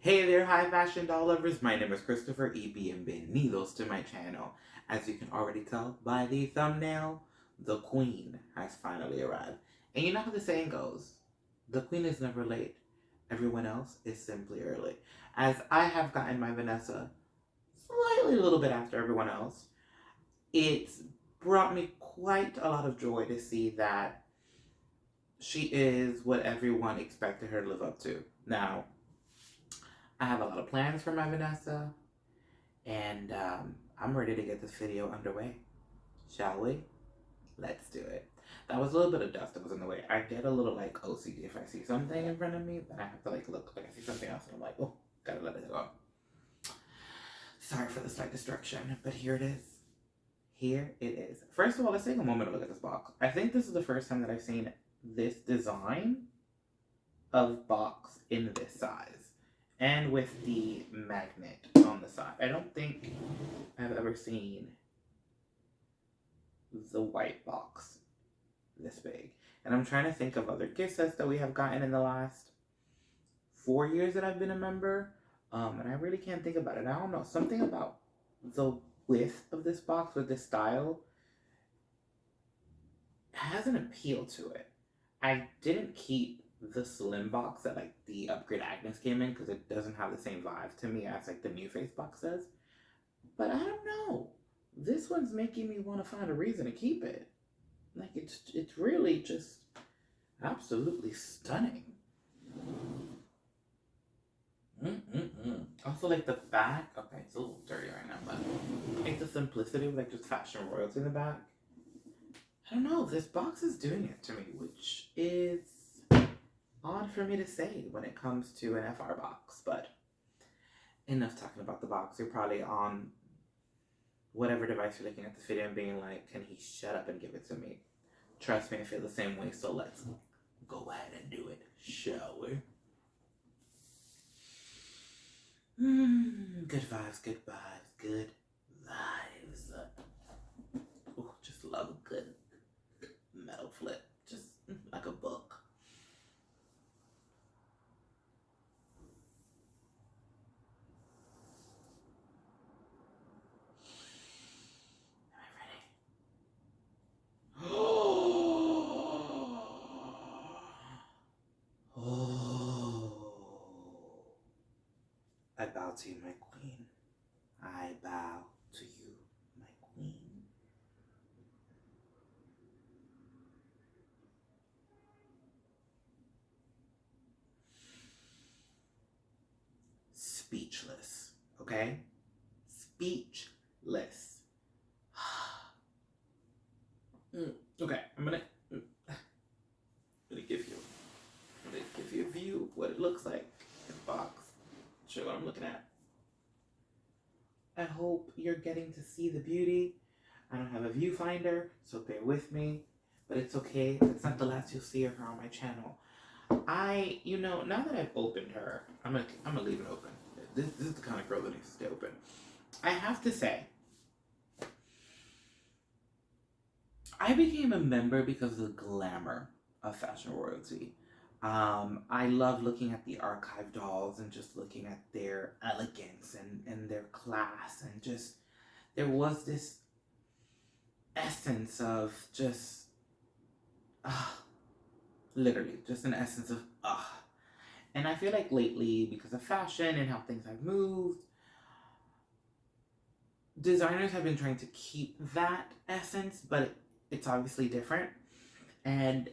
Hey there, high fashion doll lovers. My name is Christopher E.B. and bienvenidos to my channel. As you can already tell by the thumbnail, the queen has finally arrived. And you know how the saying goes, the queen is never late. Everyone else is simply early. As I have gotten my Vanessa slightly a little bit after everyone else, it's brought me quite a lot of joy to see that she is what everyone expected her to live up to. Now, I have a lot of plans for my Vanessa, and I'm ready to get this video underway. Shall we? Let's do it. That was a little bit of dust that was in the way. I get a little like OCD if I see something in front of me, then I have to like look like I see something else, and I'm like, oh, gotta let it go. Sorry for the slight distraction, but here it is. Here it is. First of all, let's take a moment to look at this box. I think this is the first time that I've seen this design of box in this size and with the magnet on the side. I don't think I've ever seen the white box this big. And I'm trying to think of other gift sets that we have gotten in the last 4 years that I've been a member. And I really can't think about it. I don't know. Something about the width of this box with this style has an appeal to it. I didn't keep the slim box that like the upgrade Agnes came in because it doesn't have the same vibe to me as like the New Face box does. But I don't know. This one's making me want to find a reason to keep it. Like it's really just absolutely stunning. Also, like the back. Okay, it's a little dirty right now, but like the simplicity of like just fashion royalty in the back. I don't know. This box is doing it to me, which is odd for me to say when it comes to an FR box. But enough talking about the box. You're probably on whatever device you're looking at this video and being like, can he shut up and give it to me? Trust me, I feel the same way, so let's go ahead and do it, shall we? Good vibes, good vibes, good vibes. Oh, just love a good metal flip, just like a book. I bow to you, my queen. I bow to you, my queen. Speechless, okay? Speechless. Okay, I'm gonna give you a view of what it looks like in the box. Show you what I'm looking at. I hope you're getting to see the beauty. I don't have a viewfinder, so bear with me. But it's okay. It's not the last you'll see of her on my channel. Now that I've opened her, I'm gonna leave it open. This is the kind of girl that needs to stay open. I have to say, I became a member because of the glamour of fashion royalty. I love looking at the archive dolls and just looking at their elegance and their class, and just there was this essence of just literally just an essence of and I feel like lately, because of fashion and how things have moved, designers have been trying to keep that essence, but it's obviously different. And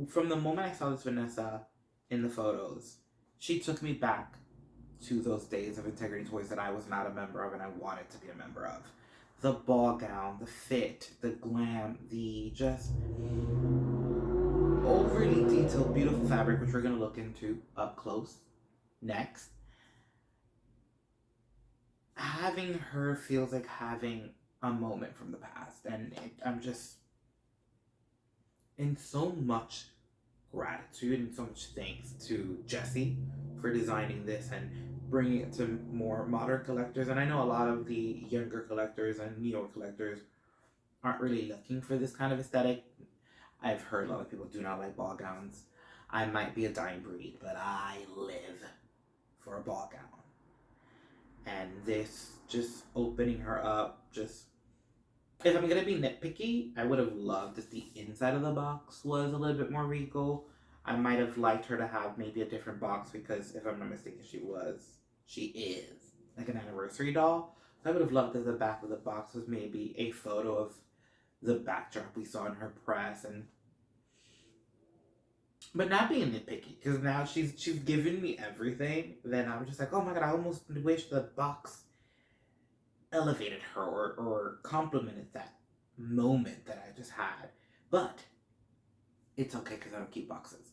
from the moment I saw this Vanessa in the photos, she took me back to those days of Integrity Toys that I was not a member of and I wanted to be a member of. The ball gown, the fit, the glam, the just overly detailed, beautiful fabric, which we're going to look into up close next. Having her feels like having a moment from the past, and I'm just in so much gratitude and so much thanks to Jessie for designing this and bringing it to more modern collectors. And I know a lot of the younger collectors and newer collectors aren't really looking for this kind of aesthetic. I've heard a lot of people do not like ball gowns. I might be a dying breed, but I live for a ball gown. And this just opening her up, just, if I'm gonna be nitpicky, I would have loved if the inside of the box was a little bit more regal. I might have liked her to have maybe a different box because if I'm not mistaken, she is like an anniversary doll. So I would have loved if the back of the box was maybe a photo of the backdrop we saw in her press, and but not being nitpicky because now she's given me everything. Then I'm just like, oh my god, I almost wish the box elevated her or complimented that moment that I just had. But it's okay because I don't keep boxes.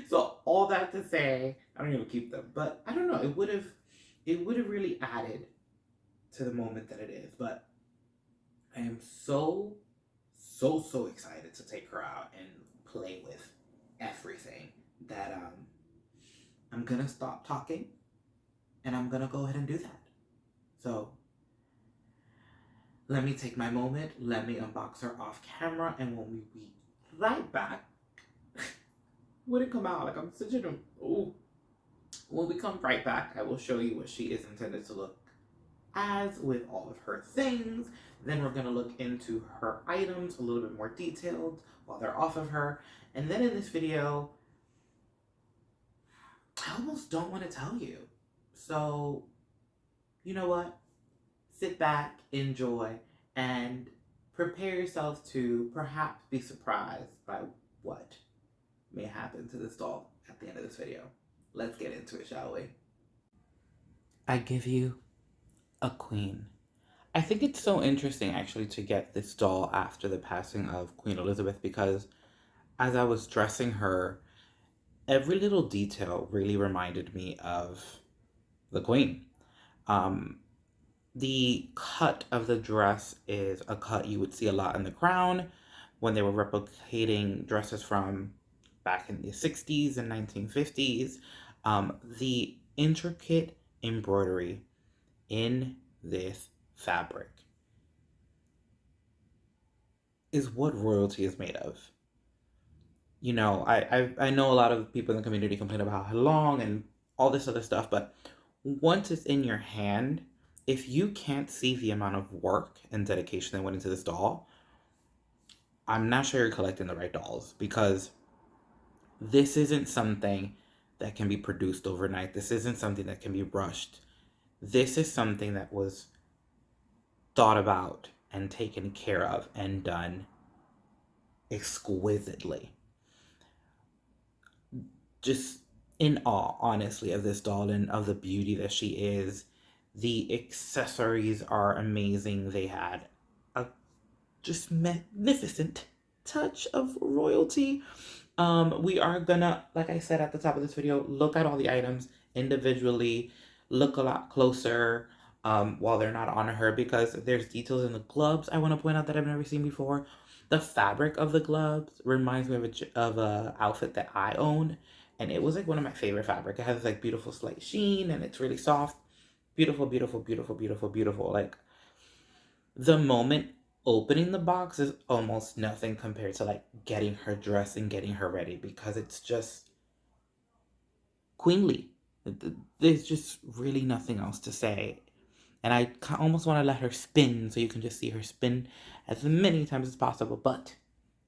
So all that to say, I don't even keep them. But I don't know, it would have really added to the moment that it is. But I am so excited to take her out and play with everything that I'm gonna stop talking and I'm gonna go ahead and do that. So let me take my moment, let me unbox her off camera, and when we be right back, wouldn't come out like I'm such an when we come right back, I will show you what she is intended to look as with all of her things. Then we're going to look into her items a little bit more detailed while they're off of her. And then in this video, I almost don't want to tell you. So, you know what? Sit back, enjoy, and prepare yourself to perhaps be surprised by what may happen to this doll at the end of this video. Let's get into it, shall we? I give you a queen. I think it's so interesting actually to get this doll after the passing of Queen Elizabeth because as I was dressing her, every little detail really reminded me of the Queen. The cut of the dress is a cut you would see a lot in The Crown when they were replicating dresses from back in the 60s and 1950s. The intricate embroidery in this fabric is what royalty is made of. You know, I know a lot of people in the community complain about how long and all this other stuff, but once it's in your hand, if you can't see the amount of work and dedication that went into this doll, I'm not sure you're collecting the right dolls because this isn't something that can be produced overnight. This isn't something that can be rushed. This is something that was thought about and taken care of and done exquisitely. Just in awe, honestly, of this doll and of the beauty that she is. The accessories are amazing. They had a just magnificent touch of royalty. We are gonna, like I said at the top of this video, look at all the items individually, look a lot closer while they're not on her because there's details in the gloves I want to point out that I've never seen before. The fabric of the gloves reminds me of a outfit that I own, and it was like one of my favorite fabric. It has like beautiful slight sheen and it's really soft. Beautiful, beautiful, beautiful, beautiful, beautiful. Like the moment opening the box is almost nothing compared to like getting her dressed and getting her ready because it's just queenly. There's just really nothing else to say. And I almost want to let her spin so you can just see her spin as many times as possible. But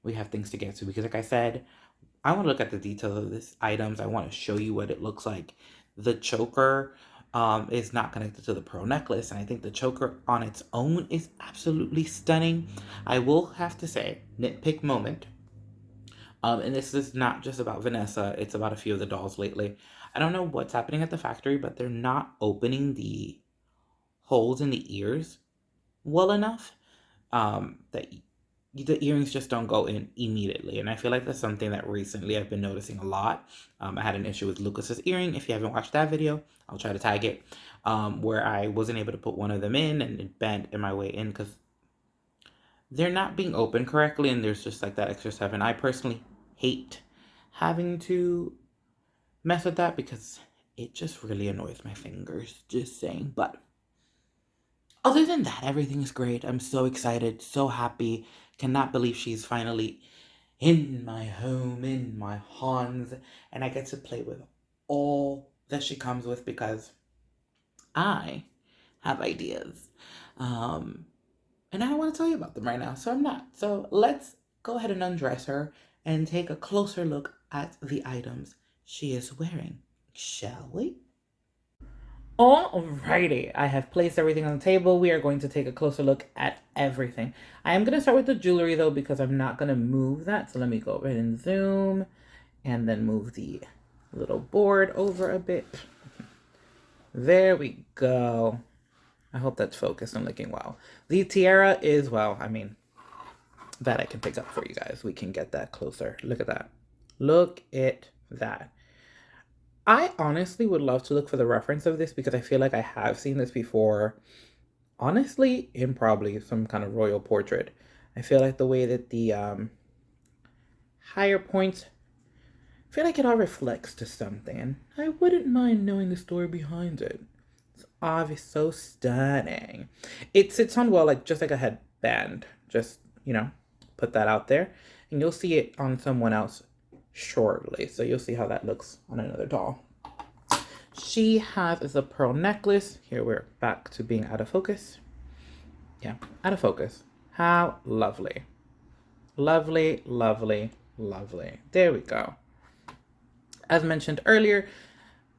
we have things to get to because like I said, I want to look at the details of this items. I want to show you what it looks like. The choker is not connected to the pearl necklace. And I think the choker on its own is absolutely stunning. I will have to say, nitpick moment. And this is not just about Vanessa. It's about a few of the dolls lately. I don't know what's happening at the factory, but they're not opening the holes in the ears well enough. That the earrings just don't go in immediately. And I feel like that's something that recently I've been noticing a lot. I had an issue with Lucas's earring. If you haven't watched that video, I'll try to tag it, where I wasn't able to put one of them in and it bent in my way in because they're not being opened correctly and there's just like that extra step. And I personally hate having to mess with that because it just really annoys my fingers, just saying. But other than that, everything is great. I'm so excited, so happy. Cannot believe she's finally in my home, in my Hans, and I get to play with all that she comes with because I have ideas. And I don't want to tell you about them right now, so I'm not. So let's go ahead and undress her and take a closer look at the items she is wearing, shall we? Alrighty, I have placed everything on the table. We are going to take a closer look at everything. I am going to start with the jewelry though, because I'm not going to move that. So let me go ahead and zoom and then move the little board over a bit. There we go. I hope that's focused and looking well. The tiara is, well, I mean, that I can pick up for you guys. We can get that closer. Look at that. Look at that. I honestly would love to look for the reference of this because I feel like I have seen this before. Honestly, in probably some kind of royal portrait. I feel like the way that the higher points, I feel like it all reflects to something. I wouldn't mind knowing the story behind it. It's obviously so stunning. It sits on well, like just like a headband. Just, you know, put that out there. And you'll see it on someone else shortly. So you'll see how that looks on another doll. She has a pearl necklace. Here we're back to being out of focus. Yeah, out of focus. How lovely. Lovely, lovely, lovely. There we go. As mentioned earlier,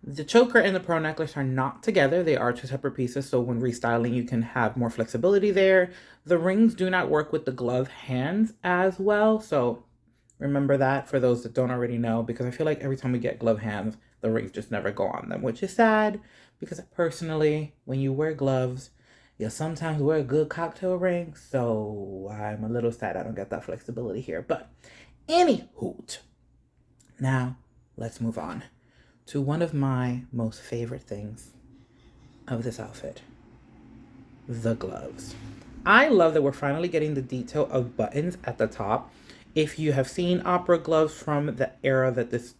the choker and the pearl necklace are not together. They are two separate pieces. So when restyling, you can have more flexibility there. The rings do not work with the glove hands as well. So remember that for those that don't already know, because I feel like every time we get glove hands, the rings just never go on them, which is sad because personally, when you wear gloves, you'll sometimes wear a good cocktail ring. So I'm a little sad I don't get that flexibility here. But anywho, now let's move on to one of my most favorite things of this outfit, the gloves. I love that we're finally getting the detail of buttons at the top. If you have seen opera gloves from the era that this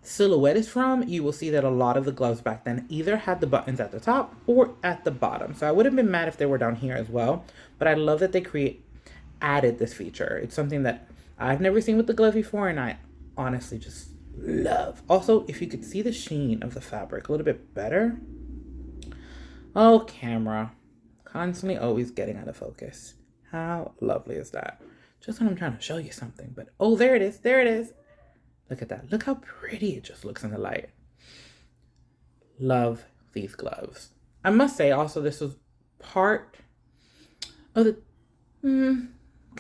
silhouette is from, you will see that a lot of the gloves back then either had the buttons at the top or at the bottom. So I would have been mad if they were down here as well, but I love that they added this feature. It's something that I've never seen with the glove before, and I honestly just love. Also, if you could see the sheen of the fabric a little bit better. Oh, camera. Constantly always getting out of focus. How lovely is that? Just when I'm trying to show you something, but oh, there it is. There it is. Look at that. Look how pretty it just looks in the light. Love these gloves. I must say also this was part of the, can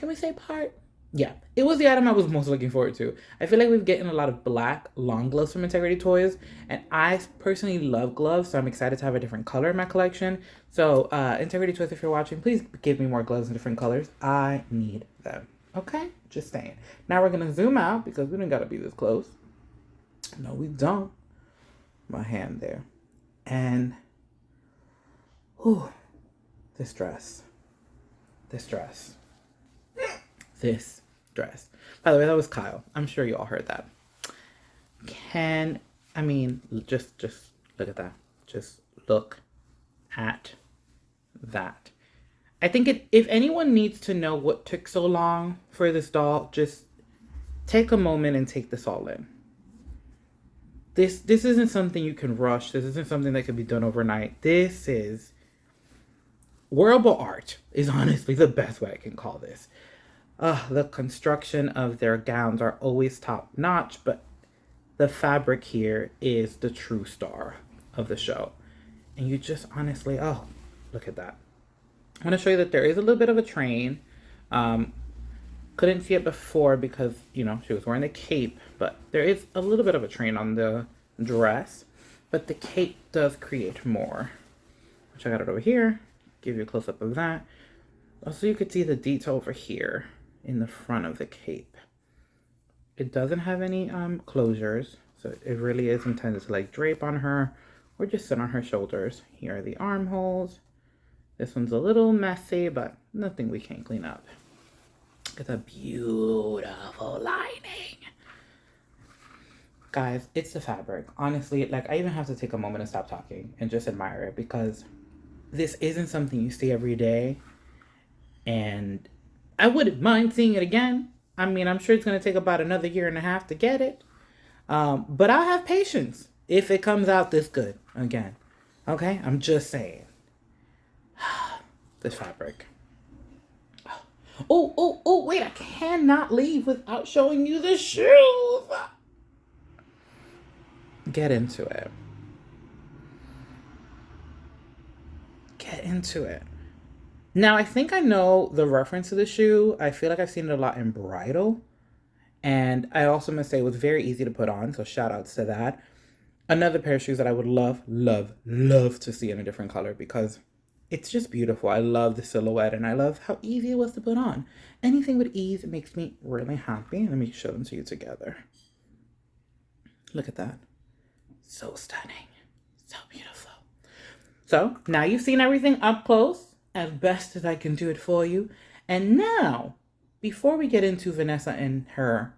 we say part? Yeah, it was the item I was most looking forward to. I feel like we've gotten a lot of black long gloves from Integrity Toys, and I personally love gloves, so I'm excited to have a different color in my collection. So Integrity Toys, if you're watching, please give me more gloves in different colors. I need them. Okay, just saying. Now we're gonna zoom out because we don't gotta be this close. No, we don't. My hand there, and this dress. By the way, that was Kyle. I'm sure you all heard that. Just look at that. Just look at that. I think if anyone needs to know what took so long for this doll, just take a moment and take this all in. This isn't something you can rush. This isn't something that can be done overnight. This is wearable art is honestly the best way I can call this. The construction of their gowns are always top notch, but the fabric here is the true star of the show. And you just honestly, oh, look at that. I want to show you that there is a little bit of a train. Couldn't see it before because, you know, she was wearing the cape, but there is a little bit of a train on the dress, but the cape does create more. Which I got it over here. Give you a close-up of that. Also, you could see the detail over here in the front of the cape. It doesn't have any closures, so it really is intended to like drape on her or just sit on her shoulders. Here are the armholes. This one's a little messy, but nothing we can't clean up. It's a beautiful lining. Guys, it's the fabric. Honestly, like I even have to take a moment to stop talking and just admire it because this isn't something you see every day. And I wouldn't mind seeing it again. I mean, I'm sure it's going to take about another 1.5 years to get it. But I'll have patience. If it comes out this good again. Okay? I'm just saying. This fabric. Oh, wait, I cannot leave without showing you the shoes. Get into it. Get into it. Now, I think I know the reference to the shoe. I feel like I've seen it a lot in bridal. And I also must say it was very easy to put on. So shout outs to that. Another pair of shoes that I would love to see in a different color because it's just beautiful. I love the silhouette and I love how easy it was to put on. Anything with ease makes me really happy. Let me show them to you together. Look at that. So stunning. So beautiful. So now you've seen everything up close as best as I can do it for you. And now, before we get into Vanessa and her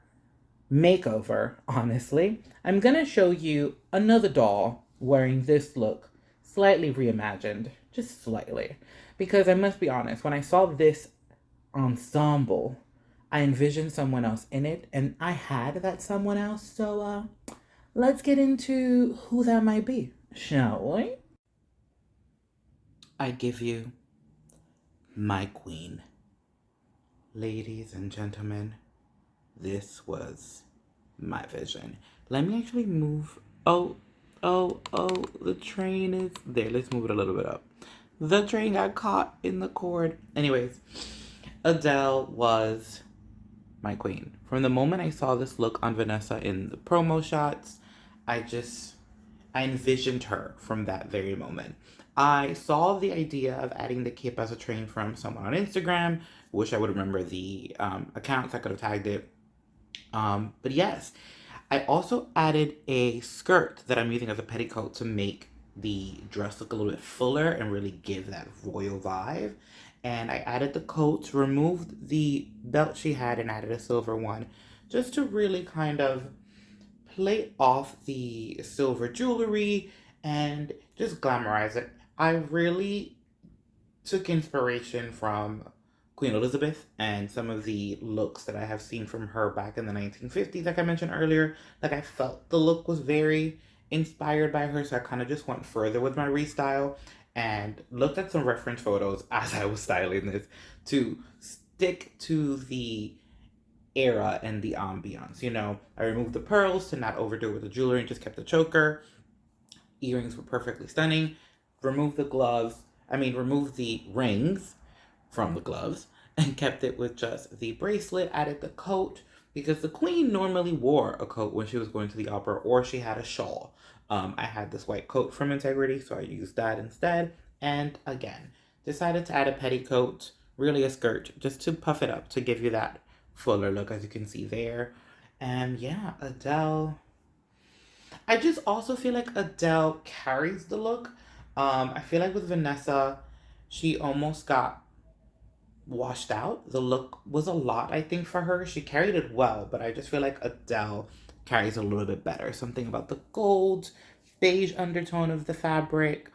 makeover, honestly, I'm gonna show you another doll wearing this look, slightly reimagined, just slightly. Because I must be honest, when I saw this ensemble, I envisioned someone else in it, and I had that someone else, so let's get into who that might be, shall we? I give you my queen. Ladies and gentlemen, this was my vision. Let me actually move. Oh, the train is there. Let's move it a little bit up. The train got caught in the cord. Anyways, Adele was my queen. From the moment I saw this look on Vanessa in the promo shots, I envisioned her from that very moment. I saw the idea of adding the cape as a train from someone on Instagram. Wish I would remember the accounts. I could have tagged it. But yes, I also added a skirt that I'm using as a petticoat to make the dress look a little bit fuller and really give that royal vibe. And I added the coat, removed the belt she had, and added a silver one just to really kind of play off the silver jewelry and just glamorize it. I really took inspiration from Queen Elizabeth and some of the looks that I have seen from her back in the 1950s, like I mentioned earlier. Like, I felt the look was very inspired by her, so I kind of just went further with my restyle and looked at some reference photos as I was styling this to stick to the era and the ambiance. You know, I removed the pearls to not overdo it with the jewelry and just kept the choker. Earrings were perfectly stunning. Removed the rings from the gloves and kept it with just the bracelet. Added the coat because the queen normally wore a coat when she was going to the opera, or she had a shawl. I had this white coat from Integrity, so I used that instead. And again, decided to add a petticoat, really a skirt, just to puff it up to give you that fuller look, as you can see there. And yeah, Adele. I just also feel like Adele carries the look. I feel like with Vanessa, she almost got washed out. The look was a lot, I think, for her. She carried it well, but I just feel like Adele carries a little bit better. Something about the gold, beige undertone of the fabric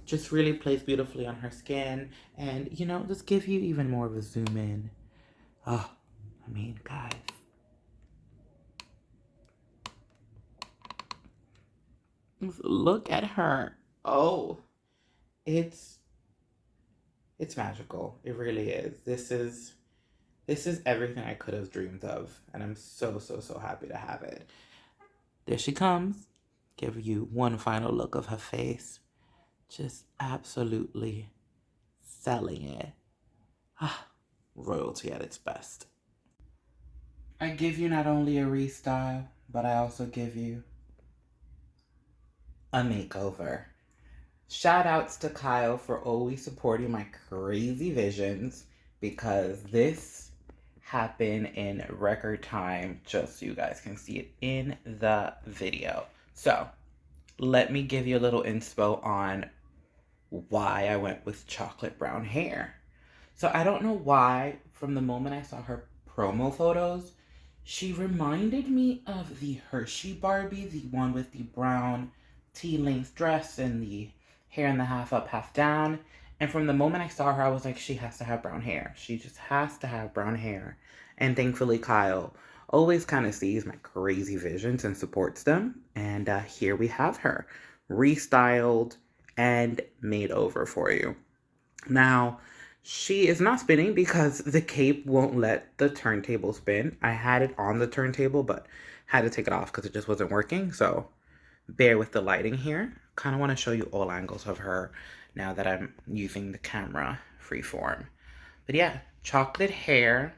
just really plays beautifully on her skin. And, you know, just give you even more of a zoom in. Oh, I mean, guys. Look at her. Oh, it's magical. It really is. This is everything I could have dreamed of, and I'm so happy to have it. There she comes. Give you one final look of her face. Just absolutely selling it. Ah, royalty at its best. I give you not only a restyle, but I also give you a makeover. Shout outs to Kyle for always supporting my crazy visions, because this happened in record time, just so you guys can see it in the video. So let me give you a little inspo on why I went with chocolate brown hair. So I don't know why, from the moment I saw her promo photos, she reminded me of the Hershey Barbie, the one with the brown tea-length dress and the hair in the half up, half down. And from the moment I saw her, I was like, she has to have brown hair. She just has to have brown hair. And thankfully, Kyle always kind of sees my crazy visions and supports them. And here we have her, restyled and made over for you. Now, she is not spinning because the cape won't let the turntable spin. I had it on the turntable, but had to take it off because it just wasn't working. So bear with the lighting here. Kind of want to show you all angles of her now that I'm using the camera freeform. But yeah, chocolate hair,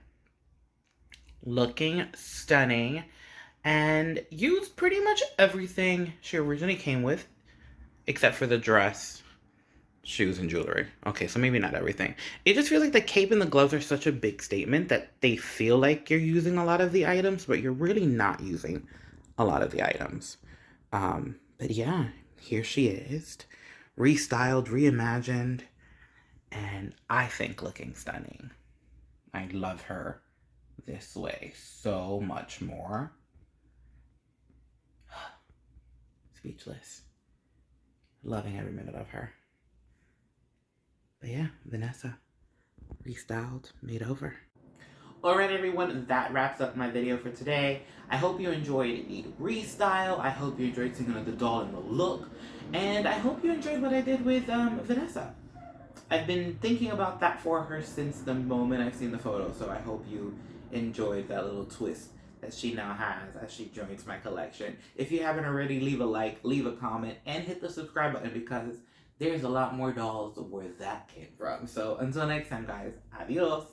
looking stunning, and used pretty much everything she originally came with, except for the dress, shoes, and jewelry. Okay, so maybe not everything. It just feels like the cape and the gloves are such a big statement that they feel like you're using a lot of the items, but you're really not using a lot of the items. But yeah, here she is, restyled, reimagined, and I think looking stunning. I love her this way so much more. Speechless. Loving every minute of her. But yeah, Vanessa, restyled, made over. Alright everyone, that wraps up my video for today. I hope you enjoyed the restyle. I hope you enjoyed seeing the doll and the look. And I hope you enjoyed what I did with Vanessa. I've been thinking about that for her since the moment I've seen the photo, so I hope you enjoyed that little twist that she now has as she joins my collection. If you haven't already, leave a like, leave a comment, and hit the subscribe button because there's a lot more dolls where that came from. So until next time, guys, adios.